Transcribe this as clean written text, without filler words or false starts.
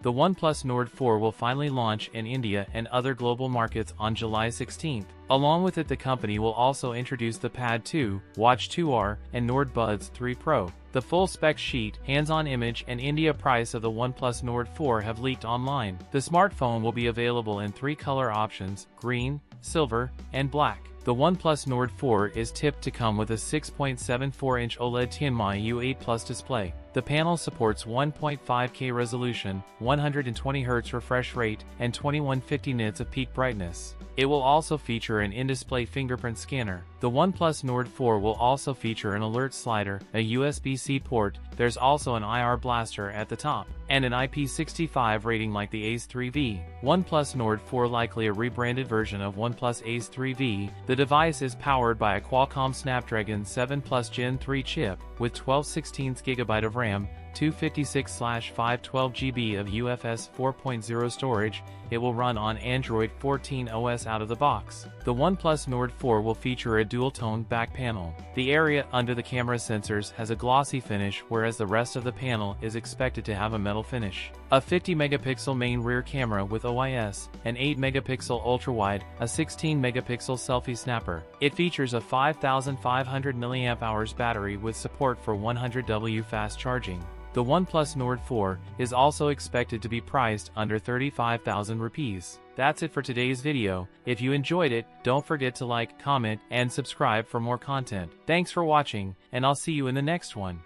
The OnePlus Nord 4 will finally launch in India and other global markets on July 16th. Along with it, the company will also introduce the Pad 2, Watch 2R, and Nord Buds 3 Pro. The full spec sheet, hands-on image, and India price of the OnePlus Nord 4 have leaked online. The smartphone will be available in 3 color options: green, silver, and black. The OnePlus Nord 4 is tipped to come with a 6.74-inch OLED Tianma U8 Plus display. The panel supports 1.5K resolution, 120Hz refresh rate, and 2150 nits of peak brightness. It will also feature an in-display fingerprint scanner. The OnePlus Nord 4 will also feature an alert slider, a USB-C port. There's also an IR blaster at the top, and an IP65 rating like the Ace 3V. OnePlus Nord 4, likely a rebranded version of OnePlus Ace 3V. The device is powered by a Qualcomm Snapdragon 7 Plus Gen 3 chip with 12/16 GB of RAM, 256/512 GB of UFS 4.0 storage. It will run on Android 14 OS out of the box. The OnePlus Nord 4 will feature a dual-tone back panel. The area under the camera sensors has a glossy finish, whereas the rest of the panel is expected to have a metal finish. A 50-megapixel main rear camera with OIS, an 8-megapixel ultra-wide, a 16-megapixel selfie snapper. It features a 5,500 mAh battery with support for 100W fast charging. The OnePlus Nord 4 is also expected to be priced under 35,000 rupees. That's it for today's video. If you enjoyed it, don't forget to like, comment, and subscribe for more content. Thanks for watching, and I'll see you in the next one.